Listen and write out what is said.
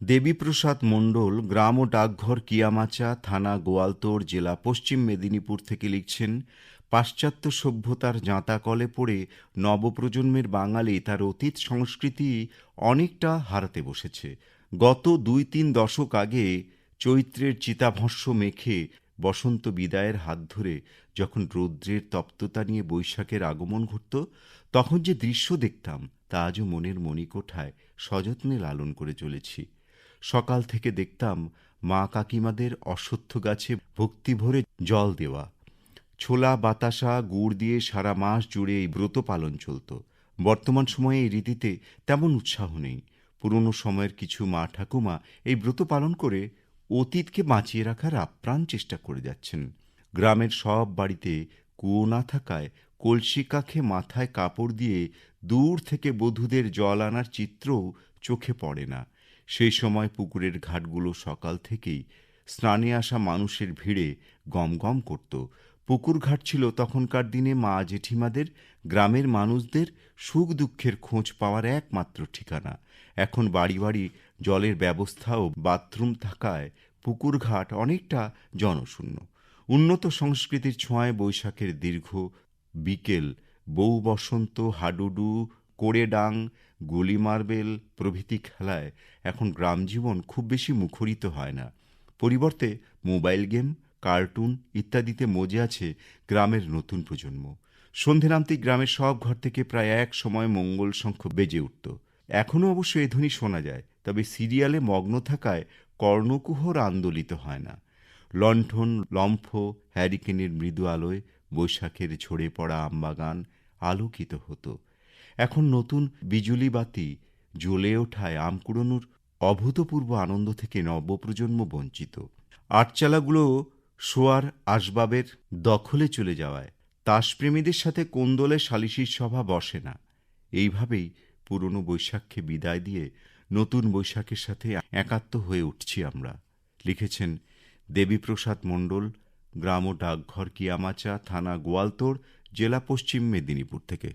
দেবীপ্রসাদ মণ্ডল, গ্রাম ও ডাকঘর কিয়ামাচা, থানা গোয়ালতোড়, জেলা পশ্চিম মেদিনীপুর থেকে লিখছেন, পাশ্চাত্য সভ্যতার জাঁতাকলে পড়ে নবপ্রজন্মের বাঙালি তার অতীত সংস্কৃতি অনেকটা হারাতে বসেছে। গত ২-৩ দশক আগে চৈত্রের চিতাভস্ম মেখে বসন্ত বিদায়ের হাত ধরে যখন রৌদ্রের তপ্ততা নিয়ে বৈশাখের আগমন ঘটত, তখন যে দৃশ্য দেখতাম তা আজও মনের মণিকোঠায় সযত্নে লালন করে চলেছি। সকাল থেকে দেখতাম মা কাকিমাদের অশ্বত্থ গাছে ভক্তি ভরে জল দেওয়া, ছোলা বাতাসা গুড় দিয়ে সারা মাস জুড়ে এই ব্রত পালন চলত। বর্তমান সময়ে এই রীতিতে তেমন উৎসাহ নেই। পুরনো সময়ের কিছু মা ঠাকুমা এই ব্রত পালন করে অতীতকে বাঁচিয়ে রাখার আপ্রাণ চেষ্টা করে যাচ্ছেন। গ্রামের সব বাড়িতে কুয়ো না থাকায় কলসি কাঁখে মাথায় কাপড় দিয়ে দূর থেকে বধূদের জল আনার চিত্রও চোখে পড়ে না। সেই সময় পুকুরের ঘাটগুলো সকাল থেকেই স্নানে আসা মানুষের ভিড়ে গমগম করত। পুকুরঘাট ছিল তখনকার দিনে মা জেঠিমাদের, গ্রামের মানুষদের সুখ দুঃখের খোঁজ পাওয়ার একমাত্র ঠিকানা। এখন বাড়ি বাড়ি জলের ব্যবস্থা ও বাথরুম থাকায় পুকুরঘাট অনেকটা জনশূন্য। উন্নত সংস্কৃতির ছোঁয়ায় বৈশাখের দীর্ঘ বিকেল, বউ বসন্ত, হাডুডু, কোড়েডাং, গুলি মার্বেল প্রভৃতি খেলায় এখন গ্রাম জীবন খুব বেশি মুখরিত হয় না। পরিবর্তে মোবাইল গেম, কার্টুন ইত্যাদিতে মজে আছে গ্রামের নতুন প্রজন্ম। সন্ধে নামতেই গ্রামের সব ঘর থেকে প্রায় এক সময় মঙ্গল শঙ্খ বেজে উঠত। এখনও অবশ্য এ ধ্বনি শোনা যায়, তবে সিরিয়ালে মগ্ন থাকায় কর্ণকুহর আন্দোলিত হয় না। লণ্ঠন, লম্ফ, হ্যারিকেনের মৃদু আলোয় বৈশাখের ঝরে পড়া আমবাগান আলোকিত হতো। এখন নতুন বিজুলি বাতি জ্বলে ওঠায় আম কুড়োনোর অভূতপূর্ব আনন্দ থেকে নবপ্রজন্ম বঞ্চিত। আটচালাগুলো শোয়ার আসবাবের দখলে চলে যাওয়ায় তাসপ্রেমীদের সাথে কোন্দলে সালিশির সভা বসে না। এইভাবেই পুরনো বৈশাখকে বিদায় দিয়ে নতুন বৈশাখের সাথে একাত্ম হয়ে উঠছি আমরা। লিখেছেন দেবীপ্রসাদ মণ্ডল, গ্রাম ও ডাকঘর কিয়ামাচা, থানা গোয়ালতোড়, জেলা পশ্চিম মেদিনীপুর থেকে।